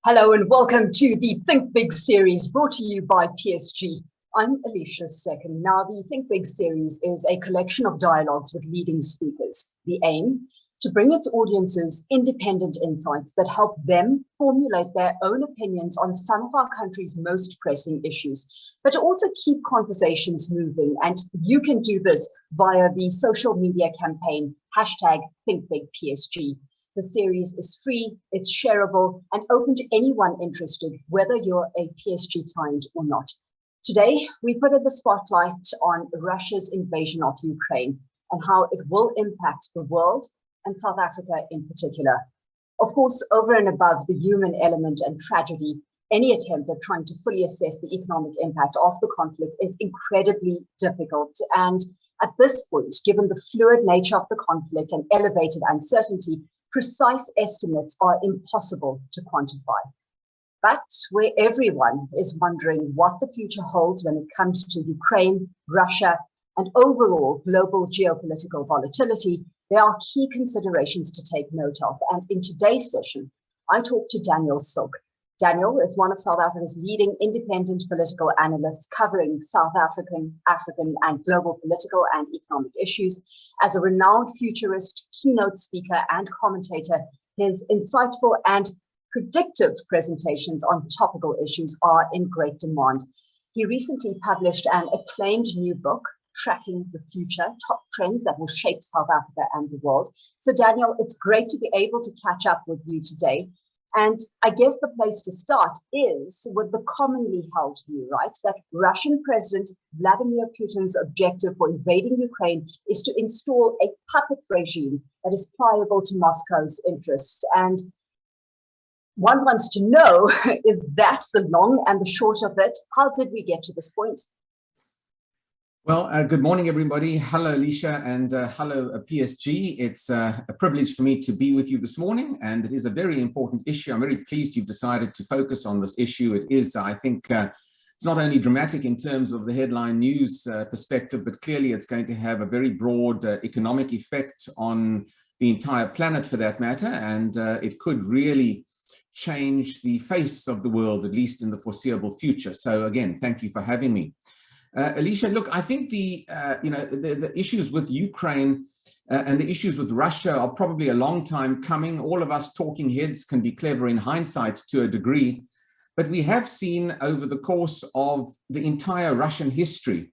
Hello and welcome to the Think Big series brought to you by PSG. I'm Alishia Seckam. Now, the Think Big series is a collection of dialogues with leading speakers. The aim, to bring its audiences independent insights that help them formulate their own opinions on some of our country's most pressing issues, but to also keep conversations moving. And you can do this via the social media campaign, #ThinkBigPSG. The series is free, it's shareable, and open to anyone interested, whether you're a PSG client or not. Today, we put the spotlight on Russia's invasion of Ukraine and how it will impact the world and South Africa in particular. Of course, over and above the human element and tragedy, any attempt at trying to fully assess the economic impact of the conflict is incredibly difficult. And at this point, given the fluid nature of the conflict and elevated uncertainty, precise estimates are impossible to quantify. But where everyone is wondering what the future holds when it comes to Ukraine, Russia, and overall global geopolitical volatility, there are key considerations to take note of. And in today's session, I talked to Daniel Silke. Daniel is one of South Africa's leading independent political analysts covering South African, and global political and economic issues. As a renowned futurist, keynote speaker, and commentator, his insightful and predictive presentations on topical issues are in great demand. He recently published an acclaimed new book, Tracking the Future, Top Trends That Will Shape South Africa and the World. So Daniel, it's great to be able to catch up with you today. And I guess the place to start is with the commonly held view, right, that Russian President Vladimir Putin's objective for invading Ukraine is to install a puppet regime that is pliable to Moscow's interests. And one wants to know, is that the long and the short of it? How did we get to this point? Well, good morning, everybody. Hello, Alicia, and hello, PSG. It's a privilege for me to be with you this morning, and it is a very important issue. I'm very pleased you've decided to focus on this issue. It is, I think, it's not only dramatic in terms of the headline news perspective, but clearly it's going to have a very broad economic effect on the entire planet for that matter, and it could really change the face of the world, at least in the foreseeable future. So again, thank you for having me. Alicia, look, I think the issues with Ukraine and the issues with Russia are probably a long time coming. All of us talking heads can be clever in hindsight to a degree, but we have seen over the course of the entire Russian history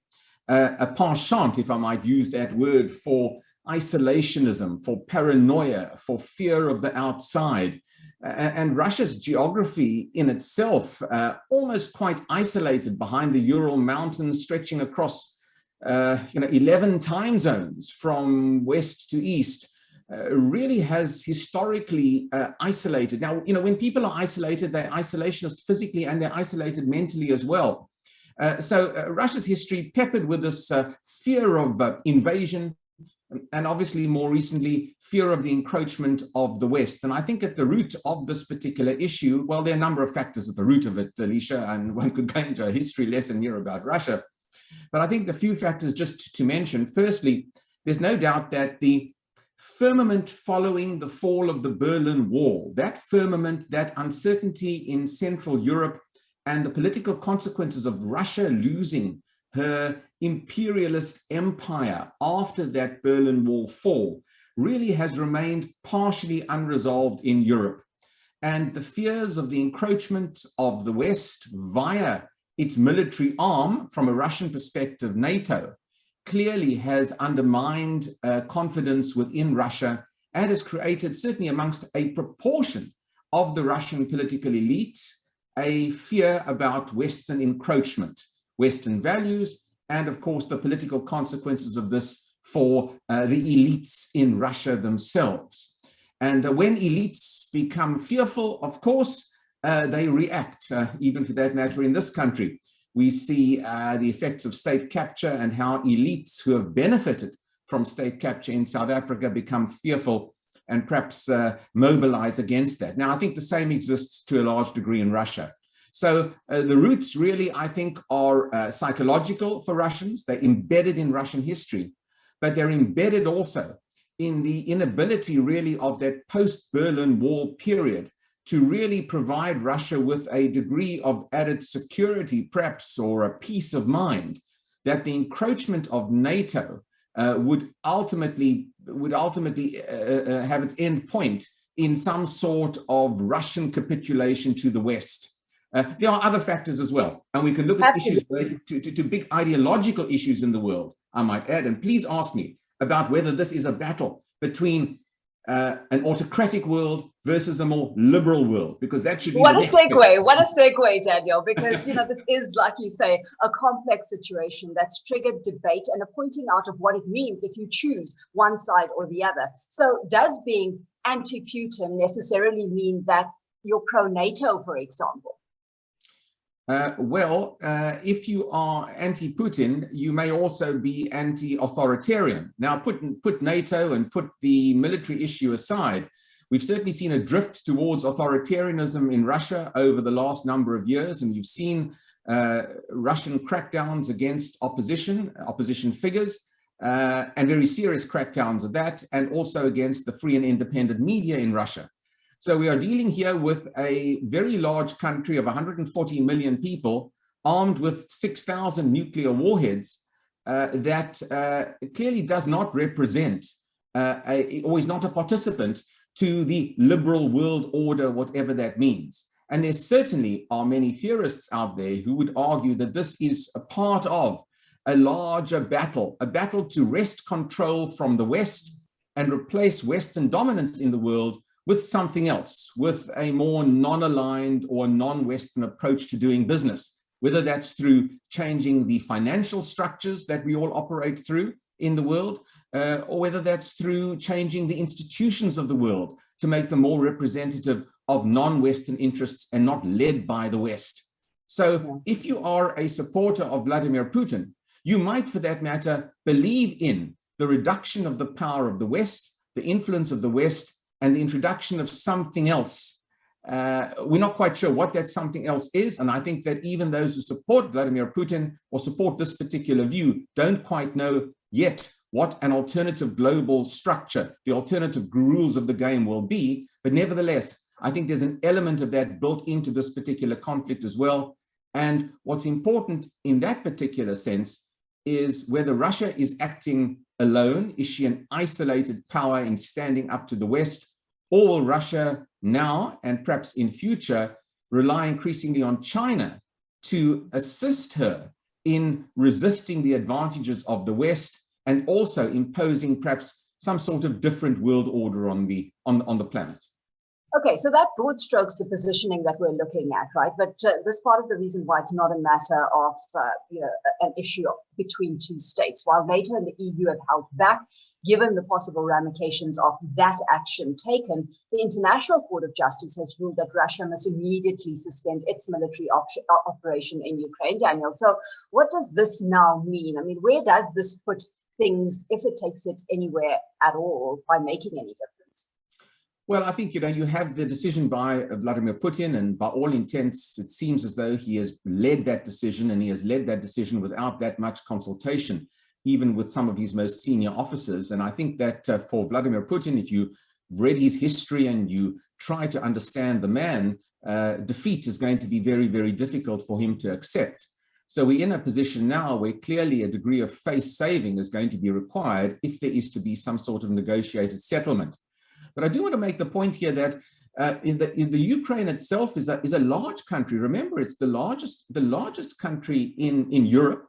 a penchant, if I might use that word, for isolationism, for paranoia, for fear of the outside. And Russia's geography in itself, almost quite isolated behind the Ural Mountains, stretching across 11 time zones from west to east, really has historically isolated. Now, when people are isolated, they're isolationist physically and they're isolated mentally as well. So Russia's history peppered with this fear of invasion, and obviously more recently, fear of the encroachment of the West. And I think at the root of this particular issue, well, there are a number of factors at the root of it, Alicia, and one could go into a history lesson here about Russia. But I think a few factors just to mention. Firstly, there's no doubt that the firmament following the fall of the Berlin Wall, that firmament, that uncertainty in Central Europe, and the political consequences of Russia losing her imperialist empire after that Berlin Wall fall really has remained partially unresolved in Europe. And the fears of the encroachment of the West via its military arm, from a Russian perspective, NATO, clearly has undermined confidence within Russia and has created, certainly amongst a proportion of the Russian political elite, a fear about Western encroachment, Western values, and of course the political consequences of this for the elites in Russia themselves. And when elites become fearful, of course, they react, even for that matter in this country. We see the effects of state capture and how elites who have benefited from state capture in South Africa become fearful and perhaps mobilize against that. Now, I think the same exists to a large degree in Russia. So the roots really, I think, are psychological for Russians. They're embedded in Russian history, but they're embedded also in the inability really of that post-Berlin Wall period to really provide Russia with a degree of added security, perhaps, or a peace of mind, that the encroachment of NATO would ultimately have its end point in some sort of Russian capitulation to the West. There are other factors as well, and we can look at issues to big ideological issues in the world, I might add. And please ask me about whether this is a battle between an autocratic world versus a more liberal world, because that should be what a segue, Daniel, because this is, like you say, a complex situation that's triggered debate and a pointing out of what it means if you choose one side or the other. So does being anti-Putin necessarily mean that you're pro-NATO, for example? If you are anti-Putin, you may also be anti-authoritarian. Now, put NATO and put the military issue aside, we've certainly seen a drift towards authoritarianism in Russia over the last number of years, and you've seen Russian crackdowns against opposition figures, and very serious crackdowns of that, and also against the free and independent media in Russia. So we are dealing here with a very large country of 140 million people armed with 6,000 nuclear warheads that clearly does not represent or is not a participant to the liberal world order, whatever that means. And there certainly are many theorists out there who would argue that this is a part of a larger battle, a battle to wrest control from the West and replace Western dominance in the world with something else, with a more non-aligned or non-Western approach to doing business, whether that's through changing the financial structures that we all operate through in the world, or whether that's through changing the institutions of the world to make them more representative of non-Western interests and not led by the West. So if you are a supporter of Vladimir Putin, you might, for that matter, believe in the reduction of the power of the West, the influence of the West, and the introduction of something else. We're not quite sure what that something else is. And I think that even those who support Vladimir Putin or support this particular view don't quite know yet what an alternative global structure, the alternative rules of the game will be. But nevertheless, I think there's an element of that built into this particular conflict as well. And what's important in that particular sense is whether Russia is acting alone. Is she an isolated power in standing up to the West? Or will Russia now, and perhaps in future, rely increasingly on China to assist her in resisting the advantages of the West and also imposing perhaps some sort of different world order on the planet? Okay, so that broad strokes the positioning that we're looking at, right? But this part of the reason why it's not a matter of an issue between two states. While NATO and the EU have held back, given the possible ramifications of that action taken, the International Court of Justice has ruled that Russia must immediately suspend its military operation in Ukraine, Daniel. So what does this now mean? I mean, where does this put things, if it takes it anywhere at all, by making any difference? Well, I think, you have the decision by Vladimir Putin, and by all intents, it seems as though he has led that decision, and he has led that decision without that much consultation, even with some of his most senior officers. And I think that for Vladimir Putin, if you read his history and you try to understand the man, defeat is going to be very, very difficult for him to accept. So we're in a position now where clearly a degree of face saving is going to be required if there is to be some sort of negotiated settlement. But I do want to make the point here that in the Ukraine itself is a large country. Remember, it's the largest country in Europe,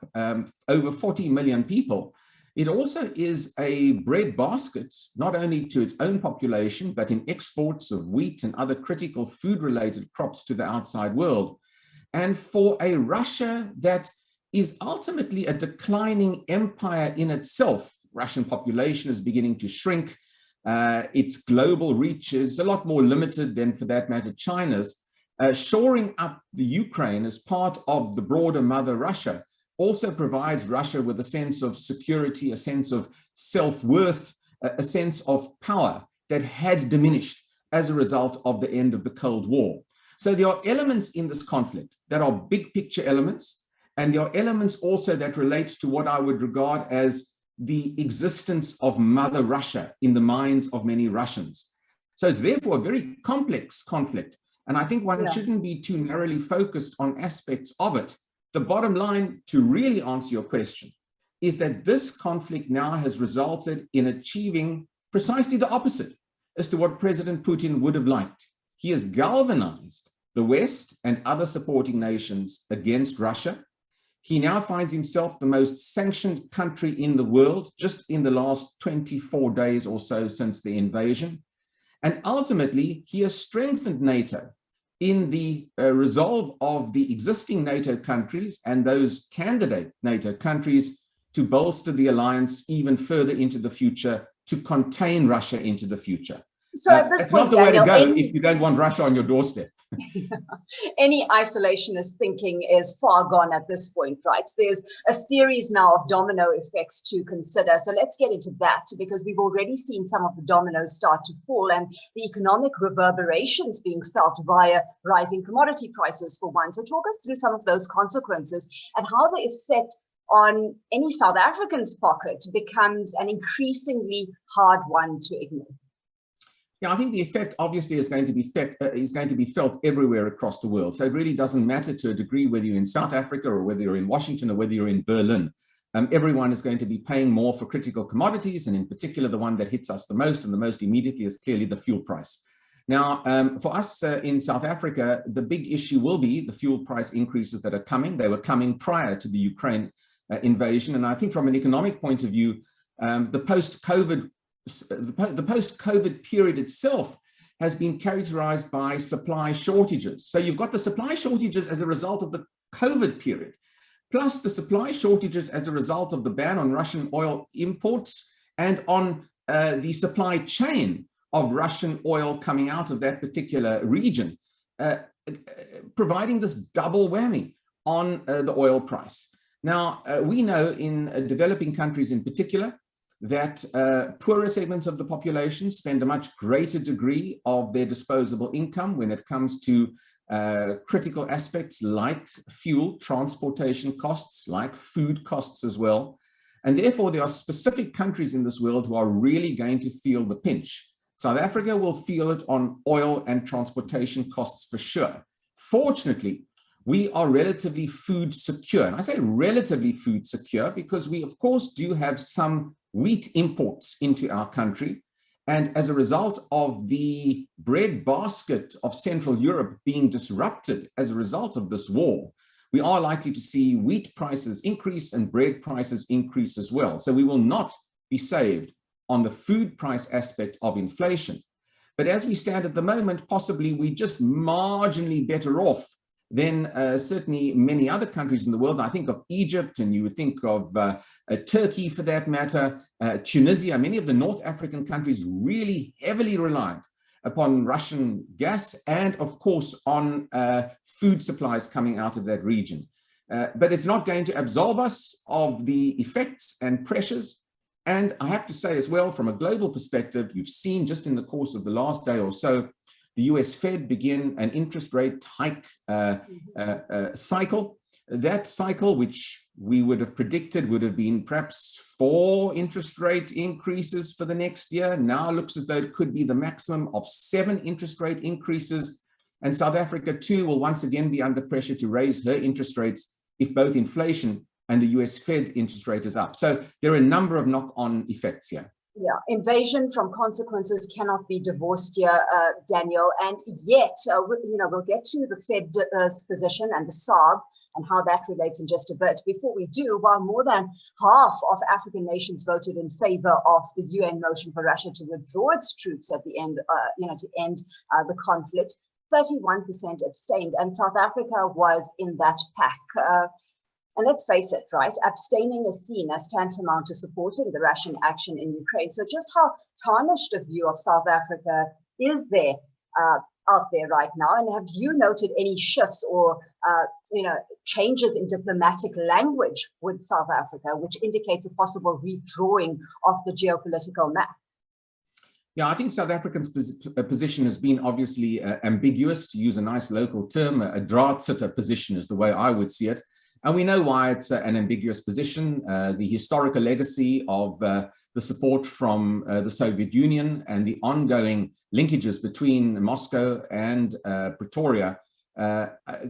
over 40 million people. It also is a breadbasket, not only to its own population, but in exports of wheat and other critical food-related crops to the outside world. And for a Russia that is ultimately a declining empire in itself, Russian population is beginning to shrink. Its global reach is a lot more limited than, for that matter, China's. Shoring up the Ukraine as part of the broader mother Russia also provides Russia with a sense of security, a sense of self-worth, a sense of power that had diminished as a result of the end of the Cold War. So there are elements in this conflict that are big picture elements, and there are elements also that relate to what I would regard as the existence of Mother Russia in the minds of many Russians. So it's therefore a very complex conflict And I think one shouldn't be too narrowly focused on aspects of it. The bottom line, to really answer your question, is that this conflict now has resulted in achieving precisely the opposite as to what President Putin would have liked. He has galvanized the West and other supporting nations against Russia. He now finds himself the most sanctioned country in the world, just in the last 24 days or so since the invasion. And ultimately, he has strengthened NATO in the resolve of the existing NATO countries and those candidate NATO countries to bolster the alliance even further into the future, to contain Russia into the future. So at this it's point, not the Daniel, way to go if you don't want Russia on your doorstep. Any isolationist thinking is far gone at this point, right? There's a series now of domino effects to consider. So let's get into that, because we've already seen some of the dominoes start to fall and the economic reverberations being felt via rising commodity prices, for one. So talk us through some of those consequences and how the effect on any South African's pocket becomes an increasingly hard one to ignore. Yeah, I think the effect obviously is going to be felt everywhere across the world. So it really doesn't matter to a degree whether you're in South Africa or whether you're in Washington or whether you're in Berlin. Everyone is going to be paying more for critical commodities, and in particular, the one that hits us the most and the most immediately is clearly the fuel price. Now, for us in South Africa, the big issue will be the fuel price increases that are coming. They were coming prior to the Ukraine invasion, and I think from an economic point of view, the post-COVID period itself has been characterized by supply shortages. So you've got the supply shortages as a result of the COVID period, plus the supply shortages as a result of the ban on Russian oil imports and on the supply chain of Russian oil coming out of that particular region, providing this double whammy on the oil price. Now, we know in developing countries in particular, that poorer segments of the population spend a much greater degree of their disposable income when it comes to critical aspects like fuel, transportation costs, like food costs as well. And therefore, there are specific countries in this world who are really going to feel the pinch. South Africa will feel it on oil and transportation costs for sure. Fortunately, we are relatively food secure. And I say relatively food secure because we, of course, do have some wheat imports into our country. And as a result of the bread basket of Central Europe being disrupted as a result of this war, we are likely to see wheat prices increase and bread prices increase as well. So we will not be saved on the food price aspect of inflation. But as we stand at the moment, possibly we're just marginally better off than certainly many other countries in the world. I think of Egypt, and you would think of Turkey for that matter, Tunisia. Many of the North African countries really heavily reliant upon Russian gas and, of course, on food supplies coming out of that region. But it's not going to absolve us of the effects and pressures. And I have to say as well, from a global perspective, you've seen just in the course of the last day or so, the US Fed begin an interest rate hike cycle. That cycle, which we would have predicted would have been perhaps 4 interest rate increases for the next year, now looks as though it could be the maximum of 7 interest rate increases. And South Africa too will once again be under pressure to raise her interest rates if both inflation and the US Fed interest rate is up. So there are a number of knock-on effects here. Yeah, invasion from consequences cannot be divorced here, Daniel. And yet, we'll get to the Fed's position and the SARB and how that relates in just a bit. Before we do, while more than half of African nations voted in favor of the UN motion for Russia to withdraw its troops at the end, to end the conflict, 31% abstained, and South Africa was in that pack. And let's face it, right? Abstaining is seen as tantamount to supporting the Russian action in Ukraine. So just how tarnished a view of South Africa is there out there right now? And have you noted any shifts or, changes in diplomatic language with South Africa, which indicates a possible redrawing of the geopolitical map? Yeah, I think South Africa's position has been obviously ambiguous, to use a nice local term. A draadsitter position is the way I would see it. And we know why it's an ambiguous position. The historical legacy of the support from the Soviet Union and the ongoing linkages between Moscow and Pretoria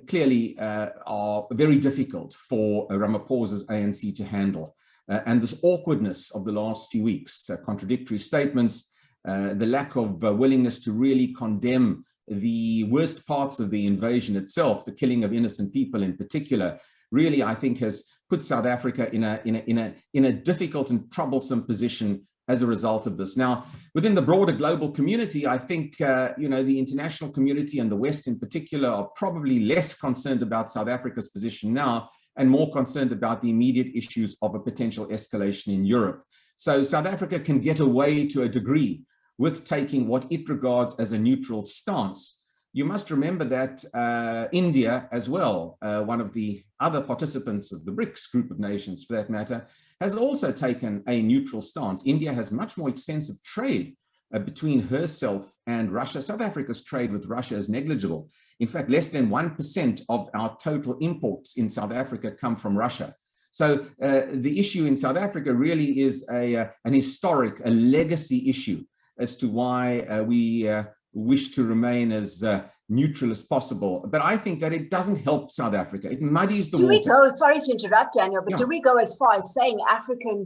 clearly are very difficult for Ramaphosa's ANC to handle. And this awkwardness of the last few weeks, contradictory statements, the lack of willingness to really condemn the worst parts of the invasion itself, the killing of innocent people in particular, really, I think, has put South Africa in a difficult and troublesome position as a result of this. Now, within the broader global community, I think the international community and the West in particular are probably less concerned about South Africa's position now and more concerned about the immediate issues of a potential escalation in Europe. So South Africa can get away to a degree with taking what it regards as a neutral stance. You must remember that India as well, one of the other participants of the BRICS group of nations for that matter, has also taken a neutral stance. India has much more extensive trade between herself and Russia. South Africa's trade with Russia is negligible. In fact, less than 1% of our total imports in South Africa come from Russia. So the issue in South Africa really is an historic, a legacy issue as to why we wish to remain as neutral as possible. But I think that it doesn't help South Africa. It muddies the water. Do we go, sorry to interrupt, Daniel, but do we go as far as saying African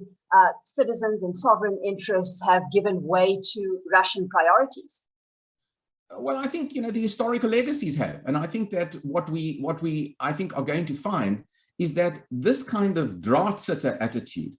citizens and sovereign interests have given way to Russian priorities? Well, I think, the historical legacies have. And I think that what we I think are going to find is that this kind of drought sitter attitude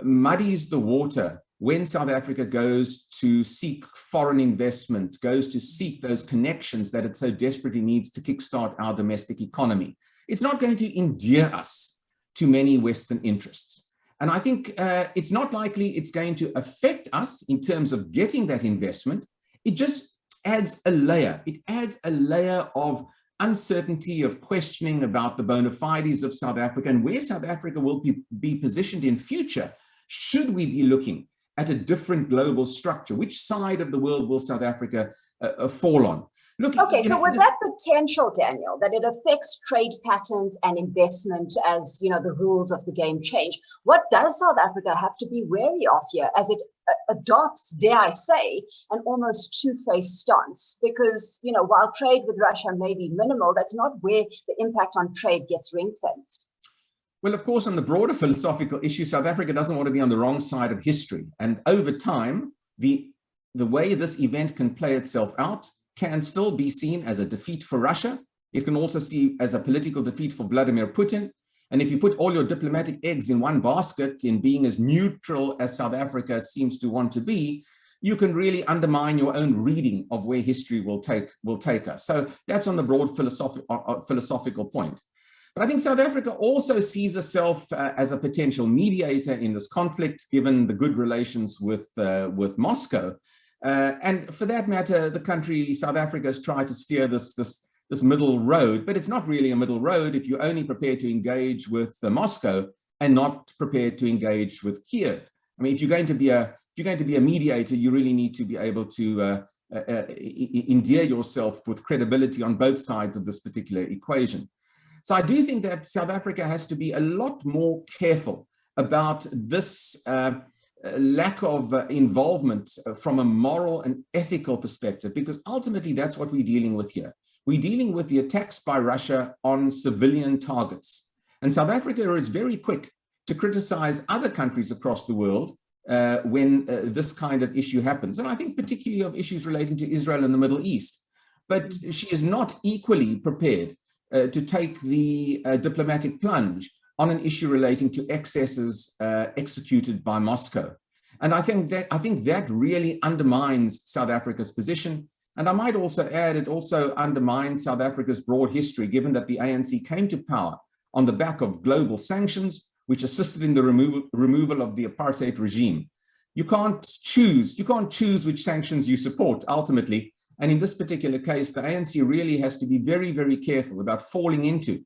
muddies the water when South Africa goes to seek foreign investment, goes to seek those connections that it so desperately needs to kickstart our domestic economy. It's not going to endear us to many Western interests. And I think it's not likely it's going to affect us in terms of getting that investment. It just adds a layer. It adds a layer of uncertainty, of questioning about the bona fides of South Africa and where South Africa will be positioned in future. Should we be looking at a different global structure? Which side of the world will South Africa fall on? Look, okay, so with that potential, Daniel, that it affects trade patterns and investment as the rules of the game change, what does South Africa have to be wary of here as it adopts, dare I say, an almost two-faced stance? Because while trade with Russia may be minimal, that's not where the impact on trade gets ring-fenced. Well, of course, on the broader philosophical issue, South Africa doesn't want to be on the wrong side of history. And over time, the way this event can play itself out can still be seen as a defeat for Russia. It can also see as a political defeat for Vladimir Putin. And if you put all your diplomatic eggs in one basket in being as neutral as South Africa seems to want to be, you can really undermine your own reading of where history will take us. So that's on the broad philosophical point. But I think South Africa also sees itself as a potential mediator in this conflict, given the good relations with Moscow. And for that matter, the country, South Africa, has tried to steer this middle road, but it's not really a middle road if you're only prepared to engage with Moscow and not prepared to engage with Kiev. I mean, if you're going to be a mediator, you really need to be able to endear yourself with credibility on both sides of this particular equation. So I do think that South Africa has to be a lot more careful about this lack of involvement from a moral and ethical perspective, because ultimately that's what we're dealing with here. We're dealing with the attacks by Russia on civilian targets. And South Africa is very quick to criticize other countries across the world when this kind of issue happens. And I think particularly of issues relating to Israel and the Middle East. But she is not equally prepared to take the diplomatic plunge on an issue relating to excesses executed by Moscow. And I think that really undermines South Africa's position. And I might also add, it also undermines South Africa's broad history, given that the ANC came to power on the back of global sanctions, which assisted in the removal of the apartheid regime. You can't choose which sanctions you support ultimately. And in this particular case, the ANC really has to be very, very careful about falling into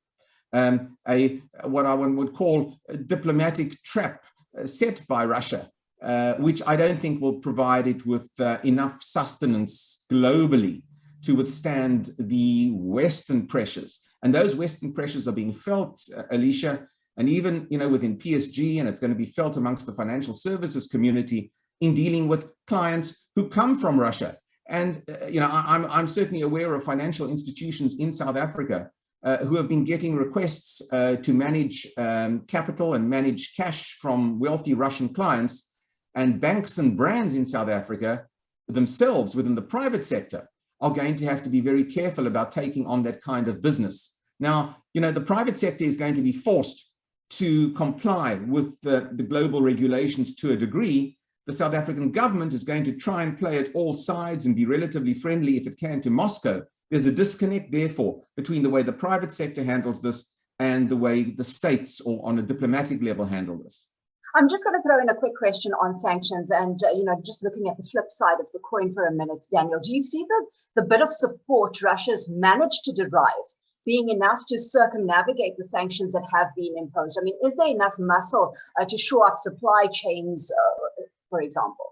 what I would call a diplomatic trap set by Russia, which I don't think will provide it with enough sustenance globally to withstand the Western pressures. And those Western pressures are being felt, Alishia, and even, within PSG, and it's going to be felt amongst the financial services community in dealing with clients who come from Russia. And, I'm certainly aware of financial institutions in South Africa who have been getting requests to manage capital and manage cash from wealthy Russian clients, and banks and brands in South Africa themselves within the private sector are going to have to be very careful about taking on that kind of business. Now, the private sector is going to be forced to comply with the global regulations to a degree. The South African government is going to try and play at all sides and be relatively friendly if it can to Moscow. There's a disconnect, therefore, between the way the private sector handles this and the way the states, or on a diplomatic level, handle this. I'm just going to throw in a quick question on sanctions and, just looking at the flip side of the coin for a minute, Daniel, do you see the bit of support Russia's managed to derive being enough to circumnavigate the sanctions that have been imposed? I mean, is there enough muscle to shore up supply chains, for example?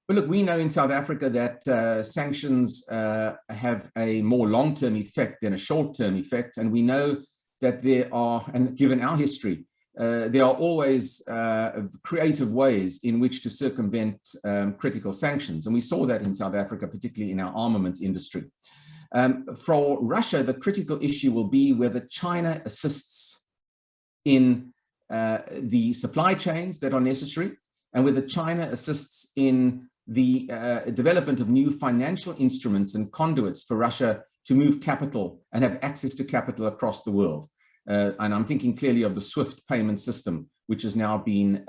Well, look, we know in South Africa that sanctions have a more long-term effect than a short-term effect. And we know that there are, and given our history, there are always creative ways in which to circumvent critical sanctions. And we saw that in South Africa, particularly in our armaments industry. For Russia, the critical issue will be whether China assists in the supply chains that are necessary, and whether China assists in the development of new financial instruments and conduits for Russia to move capital and have access to capital across the world. And I'm thinking clearly of the SWIFT payment system, which has now been,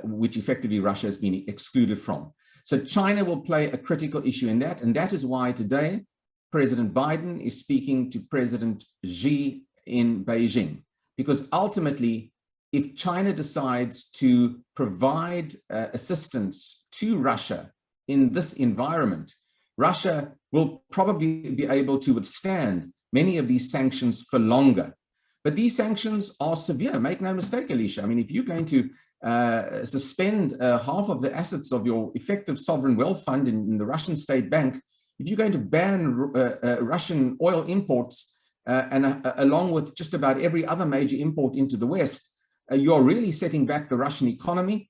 which effectively Russia has been excluded from. So China will play a critical issue in that. And that is why today, President Biden is speaking to President Xi in Beijing, because ultimately, if China decides to provide assistance to Russia in this environment, Russia will probably be able to withstand many of these sanctions for longer. But these sanctions are severe. Make no mistake, Alishia. I mean, if you're going to suspend half of the assets of your effective sovereign wealth fund in the Russian state bank, if you're going to ban Russian oil imports and along with just about every other major import into the West, you're really setting back the Russian economy.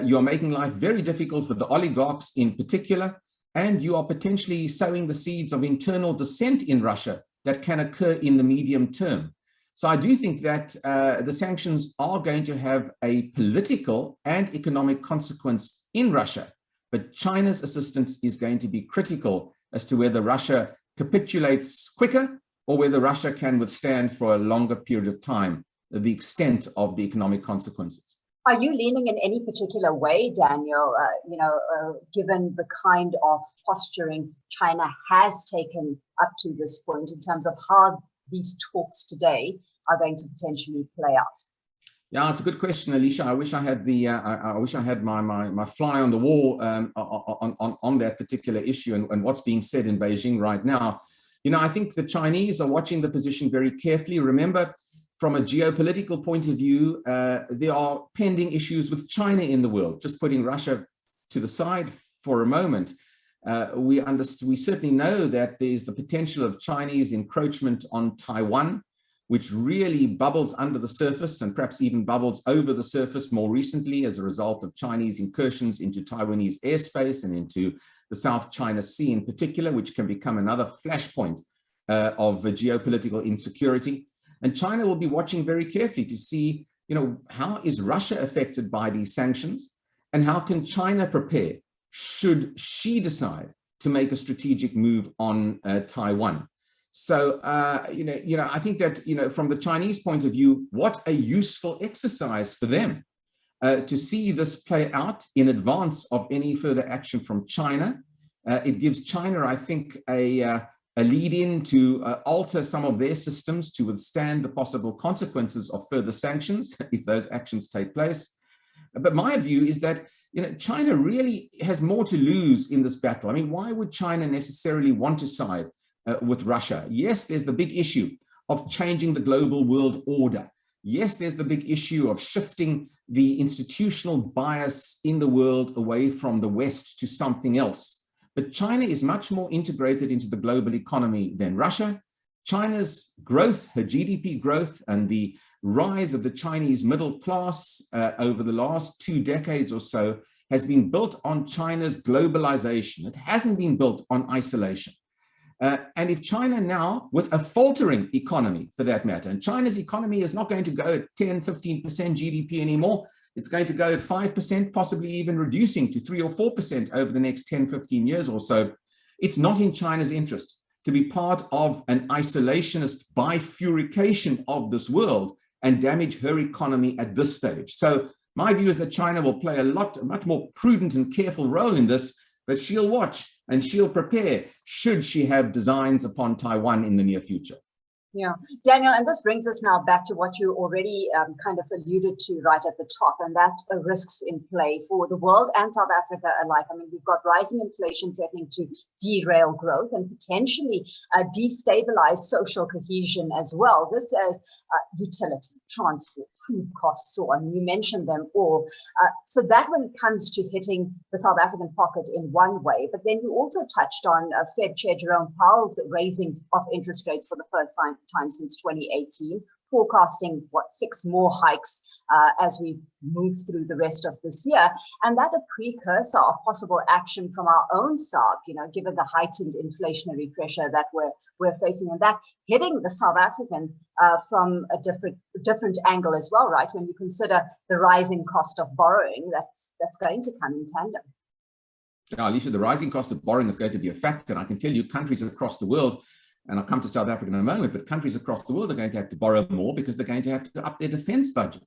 You're making life very difficult for the oligarchs in particular, and you are potentially sowing the seeds of internal dissent in Russia that can occur in the medium term. So I do think that the sanctions are going to have a political and economic consequence in Russia, but China's assistance is going to be critical as to whether Russia capitulates quicker or whether Russia can withstand for a longer period of time the extent of the economic consequences. Are you leaning in any particular way, Daniel, given the kind of posturing China has taken up to this point in terms of how these talks today are going to potentially play out? Yeah, it's a good question, Alishia. I wish I had the I wish I had my fly on the wall on that particular issue and what's being said in Beijing right now. I think the Chinese are watching the position very carefully. Remember, from a geopolitical point of view, there are pending issues with China in the world. Just putting Russia to the side for a moment, we certainly know that there's the potential of Chinese encroachment on Taiwan, which really bubbles under the surface and perhaps even bubbles over the surface more recently as a result of Chinese incursions into Taiwanese airspace and into the South China Sea in particular, which can become another flashpoint of geopolitical insecurity. And China will be watching very carefully to see, how is Russia affected by these sanctions, and how can China prepare should she decide to make a strategic move on Taiwan. So, I think that, from the Chinese point of view, what a useful exercise for them to see this play out in advance of any further action from China. It gives China, I think, a lead in to alter some of their systems to withstand the possible consequences of further sanctions if those actions take place. But my view is that, China really has more to lose in this battle. I mean, why would China necessarily want to side with Russia? Yes, there's the big issue of changing the global world order. Yes, there's the big issue of shifting the institutional bias in the world away from the West to something else. But China is much more integrated into the global economy than Russia. China's growth, her GDP growth, and the rise of the Chinese middle class over the last 2 decades or so has been built on China's globalization. It hasn't been built on isolation. And if China now, with a faltering economy for that matter, and China's economy is not going to go at 10, 15% GDP anymore, it's going to go at 5%, possibly even reducing to 3 or 4% over the next 10, 15 years or so. It's not in China's interest to be part of an isolationist bifurcation of this world and damage her economy at this stage. So my view is that China will play a much more prudent and careful role in this, but she'll watch and she'll prepare should she have designs upon Taiwan in the near future. Yeah, Daniel, and this brings us now back to what you already kind of alluded to right at the top, and that risks in play for the world and South Africa alike. I mean, we've got rising inflation threatening to derail growth and potentially destabilize social cohesion as well. This as utility, transport, food costs, so on. You mentioned them all. So that when it comes to hitting the South African pocket in one way, but then you also touched on Fed Chair Jerome Powell's raising of interest rates for the first time since 2018, forecasting 6 more hikes as we move through the rest of this year, and that a precursor of possible action from our own side, given the heightened inflationary pressure that we're facing, and that hitting the South African from a different angle as well, right? When you consider the rising cost of borrowing, that's going to come in tandem. Yeah, Alishia, the rising cost of borrowing is going to be a factor. I can tell you countries across the world, and I'll come to South Africa in a moment, but countries across the world are going to have to borrow more because they're going to have to up their defense budget.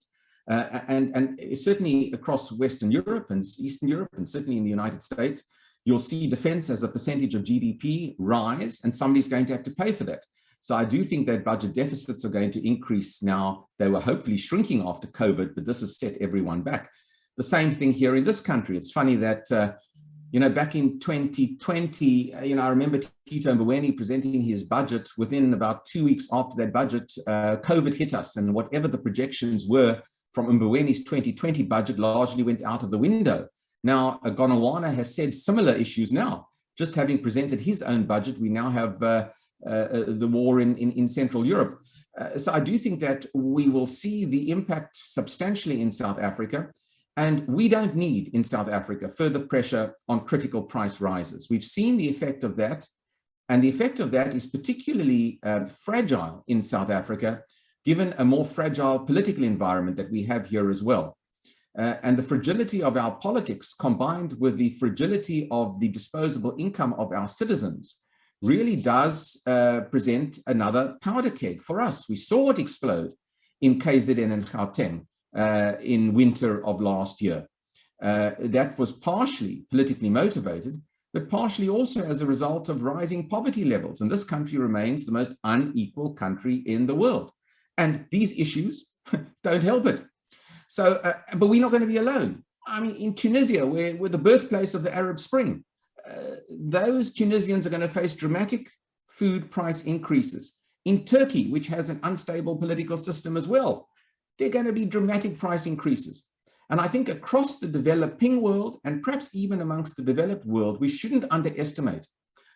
And certainly across Western Europe and Eastern Europe, and certainly in the United States, you'll see defense as a percentage of GDP rise, and somebody's going to have to pay for that. So I do think that budget deficits are going to increase now. They were hopefully shrinking after COVID, but this has set everyone back. The same thing here in this country. It's funny that back in 2020, I remember Tito Mboweni presenting his budget. Within about 2 weeks after that budget, COVID hit us, and whatever the projections were from Mboweni's 2020 budget largely went out of the window. Now, Gonawana has said similar issues now. Just having presented his own budget, we now have the war in Central Europe. So I do think that we will see the impact substantially in South Africa. And we don't need in South Africa further pressure on critical price rises. We've seen the effect of that. And the effect of that is particularly fragile in South Africa, given a more fragile political environment that we have here as well. And the fragility of our politics combined with the fragility of the disposable income of our citizens really does present another powder keg for us. We saw it explode in KZN and Gauteng in winter of last year. That was partially politically motivated, but partially also as a result of rising poverty levels. And this country remains the most unequal country in the world. And these issues don't help it. So, but we're not going to be alone. I mean, in Tunisia, we're the birthplace of the Arab Spring, those Tunisians are going to face dramatic food price increases. In Turkey, which has an unstable political system as well, there are going to be dramatic price increases. And I think across the developing world, and perhaps even amongst the developed world, we shouldn't underestimate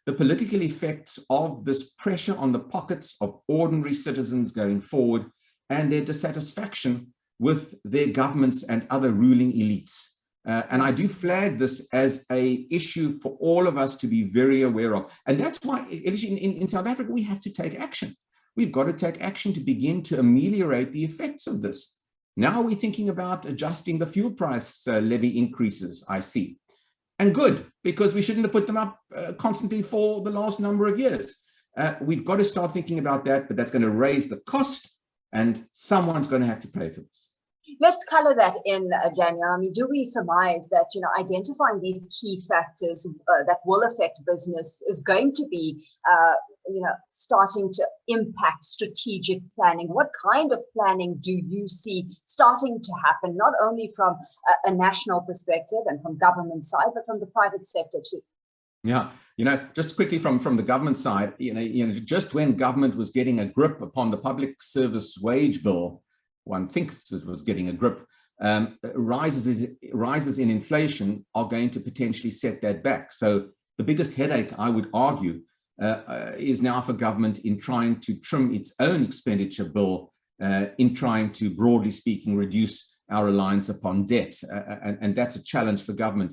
the political effects of this pressure on the pockets of ordinary citizens going forward and their dissatisfaction with their governments and other ruling elites. And I do flag this as an issue for all of us to be very aware of. And that's why in South Africa, we have to take action. We've got to take action to begin to ameliorate the effects of this. Now we're thinking about adjusting the fuel price levy increases, I see. And good, because we shouldn't have put them up constantly for the last number of years. We've got to start thinking about that, but that's going to raise the cost and someone's going to have to pay for this. Let's color that in, Daniel. I mean, do we surmise that, identifying these key factors that will affect business is going to be, starting to impact strategic planning? What kind of planning do you see starting to happen, not only from a national perspective and from government side, but from the private sector too? Yeah, just quickly from the government side, just when government was getting a grip upon the public service wage bill, one thinks it was getting a grip, rises in inflation are going to potentially set that back. So the biggest headache, I would argue, is now for government in trying to trim its own expenditure bill, in trying to, broadly speaking, reduce our reliance upon debt. And that's a challenge for government.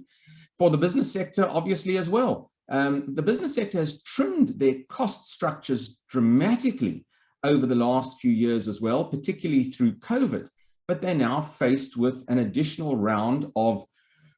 For the business sector, obviously, as well. The business sector has trimmed their cost structures dramatically over the last few years as well, particularly through COVID. But they're now faced with an additional round of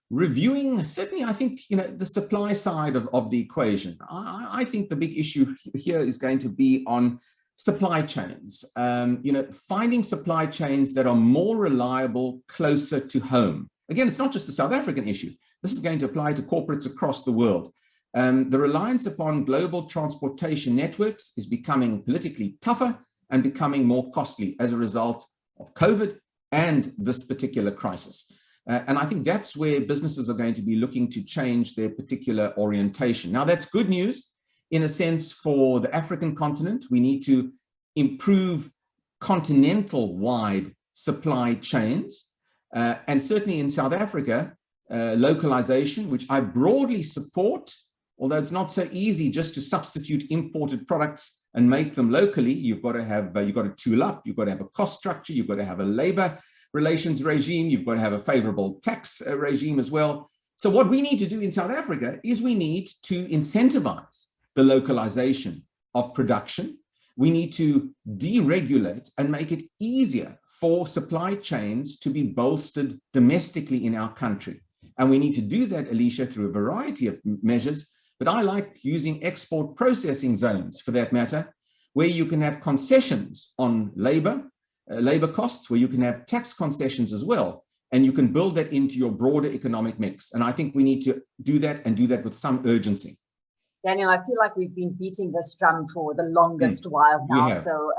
reviewing, certainly, I think, the supply side of the equation. I think the big issue here is going to be on supply chains, finding supply chains that are more reliable, closer to home. Again, it's not just a South African issue. This is going to apply to corporates across the world. The reliance upon global transportation networks is becoming politically tougher and becoming more costly as a result of COVID and this particular crisis. And I think that's where businesses are going to be looking to change their particular orientation. Now, that's good news in a sense for the African continent. We need to improve continental-wide supply chains. And certainly in South Africa, localization, which I broadly support, although it's not so easy just to substitute imported products and make them locally. You've got to tool up, you've got to have a cost structure, you've got to have a labor relations regime, you've got to have a favorable tax regime as well. So what we need to do in South Africa is we need to incentivize the localization of production. We need to deregulate and make it easier for supply chains to be bolstered domestically in our country. And we need to do that, Alishia, through a variety of measures. But I like using export processing zones, for that matter, where you can have concessions on labor costs, where you can have tax concessions as well, and you can build that into your broader economic mix. And I think we need to do that, and do that with some urgency. Daniel, I feel like we've been beating this drum for the longest while now. So,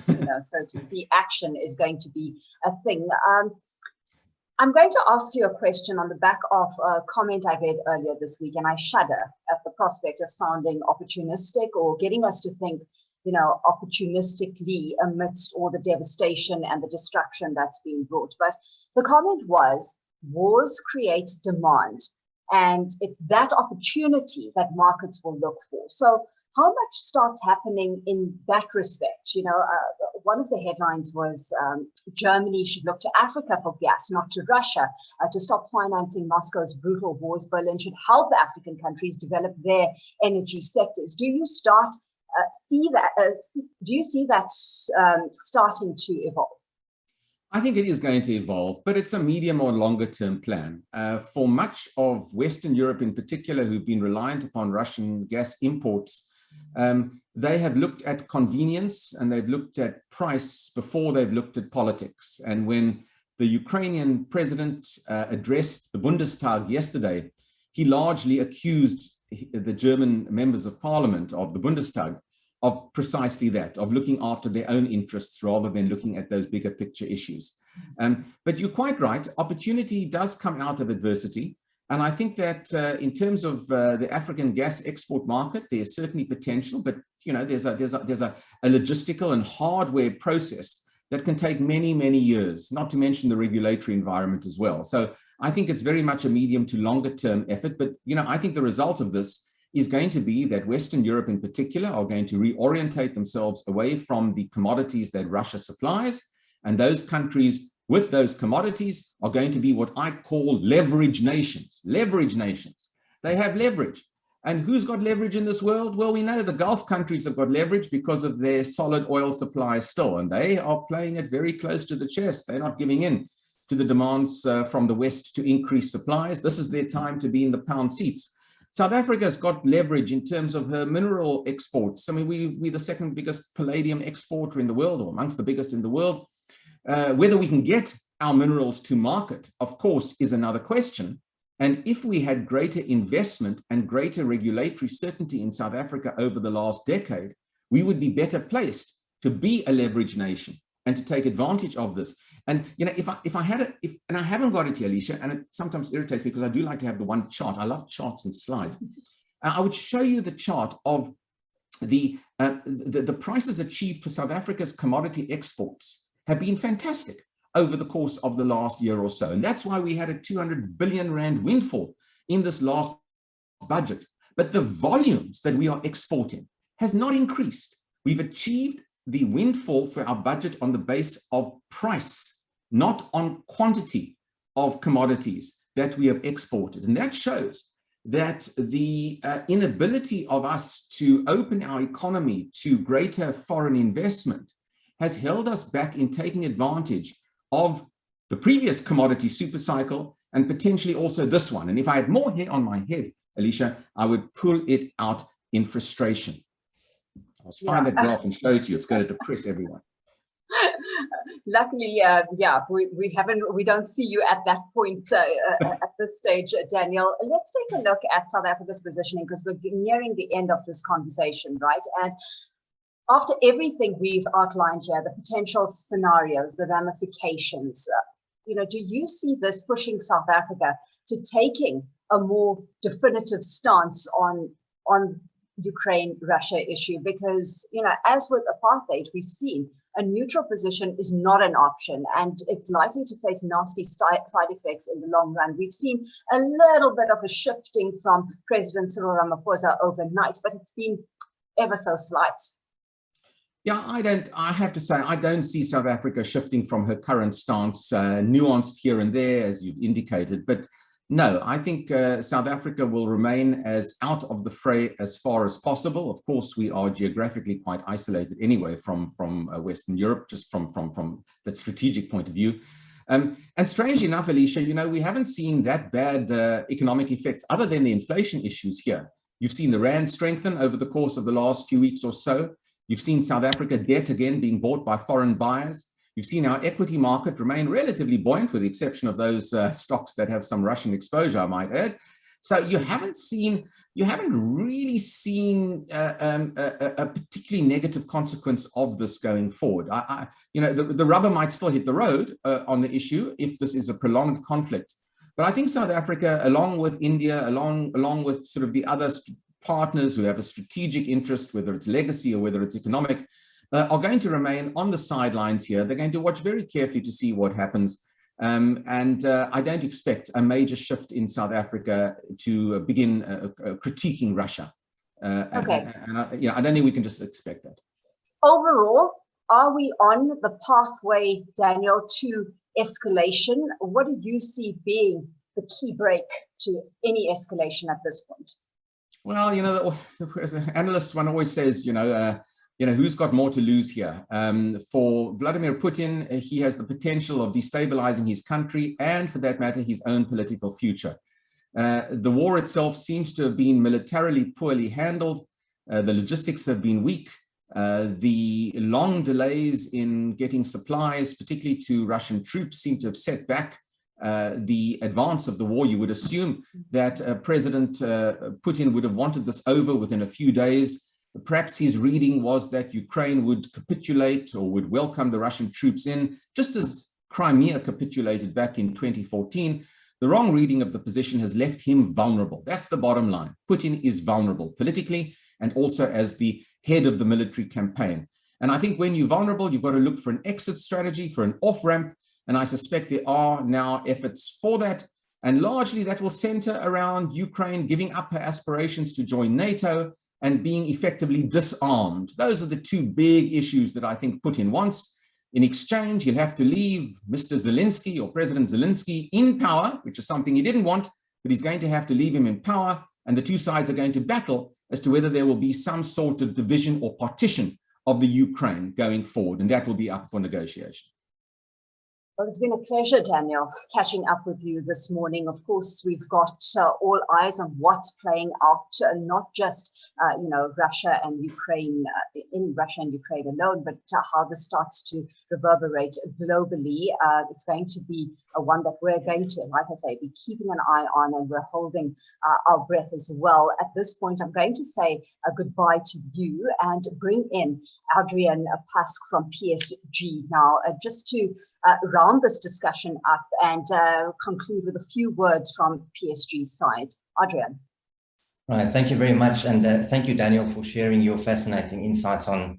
so to see action is going to be a thing. I'm going to ask you a question on the back of a comment I read earlier this week, and I shudder at the prospect of sounding opportunistic or getting us to think, opportunistically amidst all the devastation and the destruction that's being brought. But the comment was, wars create demand, and it's that opportunity that markets will look for. So how much starts happening in that respect? One of the headlines was Germany should look to Africa for gas, not to Russia, to stop financing Moscow's brutal wars. Berlin should help African countries develop their energy sectors. Do you see that starting to evolve? I think it is going to evolve, but it's a medium or longer term plan. For much of Western Europe in particular, who've been reliant upon Russian gas imports, they have looked at convenience and they've looked at price before they've looked at politics. And when the Ukrainian president addressed the Bundestag yesterday, he largely accused the German members of parliament of the Bundestag of precisely that, of looking after their own interests rather than looking at those bigger picture issues. But you're quite right, opportunity does come out of adversity. And I think that in terms of the African gas export market, there's certainly potential, but there's a logistical and hardware process that can take many, many years, not to mention the regulatory environment as well. So I think it's very much a medium to longer term effort. But I think the result of this is going to be that Western Europe in particular are going to reorientate themselves away from the commodities that Russia supplies, and those countries with those commodities are going to be what I call leverage nations. Leverage nations. They have leverage. And who's got leverage in this world? Well, we know the Gulf countries have got leverage because of their solid oil supply still, and they are playing it very close to the chest. They're not giving in to the demands from the West to increase supplies. This is their time to be in the pound seats. South Africa's got leverage in terms of her mineral exports. I mean, we're the second biggest palladium exporter in the world, or amongst the biggest in the world. Whether we can get our minerals to market, of course, is another question. And if we had greater investment and greater regulatory certainty in South Africa over the last decade, we would be better placed to be a leverage nation and to take advantage of this. And if I had it, and I haven't got it here, Alishia, and it sometimes irritates me because I do like to have the one chart. I love charts and slides. I would show you the chart of the prices achieved for South Africa's commodity exports have been fantastic over the course of the last year or so. And that's why we had a 200 billion rand windfall in this last budget. but the volumes that we are exporting has not increased. We've achieved the windfall for our budget on the base of price, not on quantity of commodities that we have exported. And that shows that the inability of us to open our economy to greater foreign investment has held us back in taking advantage of the previous commodity super cycle and potentially also this one. And if I had more hair on my head, Alishia, I would pull it out in frustration. I'll find that graph and show it to you. It's going to depress everyone. Luckily, we don't see you at that point at this stage, Daniel. Let's take a look at South Africa's positioning, because we're nearing the end of this conversation, right? And after everything we've outlined here, the potential scenarios, the ramifications, do you see this pushing South Africa to taking a more definitive stance on Ukraine-Russia issue? Because, as with apartheid, we've seen a neutral position is not an option, and it's likely to face nasty side effects in the long run. We've seen a little bit of a shifting from President Cyril Ramaphosa overnight, but it's been ever so slight. Yeah, I have to say, I don't see South Africa shifting from her current stance, nuanced here and there, as you've indicated. But no, I think South Africa will remain as out of the fray as far as possible. Of course, we are geographically quite isolated anyway from Western Europe, just from that strategic point of view. And strangely enough, Alishia, we haven't seen that bad economic effects other than the inflation issues here. You've seen the rand strengthen over the course of the last few weeks or so. You've seen South Africa debt again being bought by foreign buyers. You've seen our equity market remain relatively buoyant, with the exception of those stocks that have some Russian exposure, I might add. So you haven't really seen a particularly negative consequence of this going forward. The rubber might still hit the road on the issue if this is a prolonged conflict. But I think South Africa, along with India, along with sort of the other partners who have a strategic interest, whether it's legacy or whether it's economic, are going to remain on the sidelines here. They're going to watch very carefully to see what happens. I don't expect a major shift in South Africa to begin critiquing Russia. Okay. I don't think we can just expect that. Overall, are we on the pathway, Daniel, to escalation? What do you see being the key break to any escalation at this point? Well, as an analyst, one always says, who's got more to lose here? For Vladimir Putin, he has the potential of destabilizing his country and, for that matter, his own political future. The war itself seems to have been militarily poorly handled. The logistics have been weak. The long delays in getting supplies, particularly to Russian troops, seem to have set back the advance of the war. You would assume that President Putin would have wanted this over within a few days. Perhaps his reading was that Ukraine would capitulate or would welcome the Russian troops in, just as Crimea capitulated back in 2014. The wrong reading of the position has left him vulnerable. That's the bottom line. Putin is vulnerable politically and also as the head of the military campaign. And I think when you're vulnerable, you've got to look for an exit strategy, for an off-ramp. And I suspect there are now efforts for that. And largely that will center around Ukraine giving up her aspirations to join NATO and being effectively disarmed. Those are the two big issues that I think Putin wants. In exchange, he'll have to leave Mr. Zelensky or President Zelensky in power, which is something he didn't want, but he's going to have to leave him in power. And the two sides are going to battle as to whether there will be some sort of division or partition of the Ukraine going forward. And that will be up for negotiation. Well, it's been a pleasure, Daniel, catching up with you this morning. Of course, we've got all eyes on what's playing out, not just, Russia and Ukraine, in Russia and Ukraine alone, but how this starts to reverberate globally. It's going to be one that we're going to, like I say, be keeping an eye on, and we're holding our breath as well. At this point, I'm going to say a goodbye to you and bring in Adrian Pask from PSG now, just to round this discussion up and conclude with a few words from PSG's side. Adrian. Right, thank you very much. And thank you, Daniel, for sharing your fascinating insights on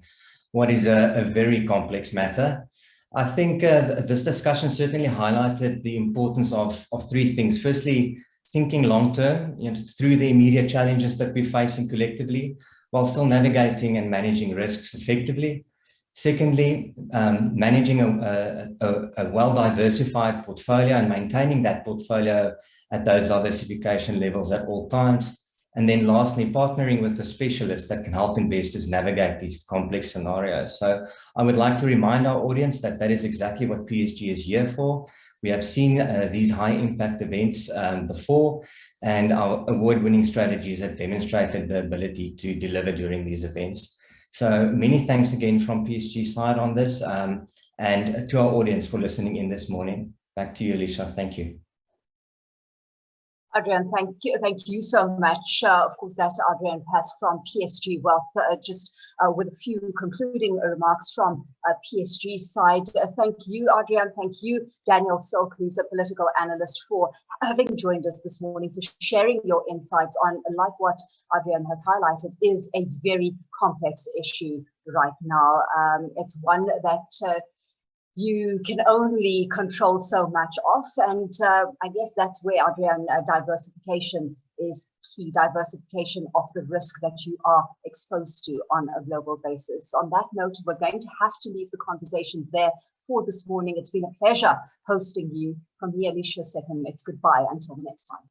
what is a very complex matter. I think this discussion certainly highlighted the importance of three things. Firstly, thinking long-term, through the immediate challenges that we're facing collectively, while still navigating and managing risks effectively. Secondly, managing a well-diversified portfolio and maintaining that portfolio at those diversification levels at all times. And then lastly, partnering with a specialist that can help investors navigate these complex scenarios. So I would like to remind our audience that that is exactly what PSG is here for. We have seen these high impact events before, and our award-winning strategies have demonstrated the ability to deliver during these events. So many thanks again from PSG side on this, and to our audience for listening in this morning. Back to you, Alishia. Thank you. Adrian, thank you so much. Of course, that's Adrian Pass from PSG Wealth. Just with a few concluding remarks from PSG side. Thank you, Adrian. Thank you, Daniel Silke, who's a political analyst, for having joined us this morning, for sharing your insights on, like what Adrian has highlighted, is a very complex issue right now. It's one that you can only control so much of, and I guess that's where, Adrian, diversification is key. Diversification of the risk that you are exposed to on a global basis. On that note, we're going to have to leave the conversation there for this morning. It's been a pleasure hosting you. From here, Alishia Seckam, it's goodbye until the next time.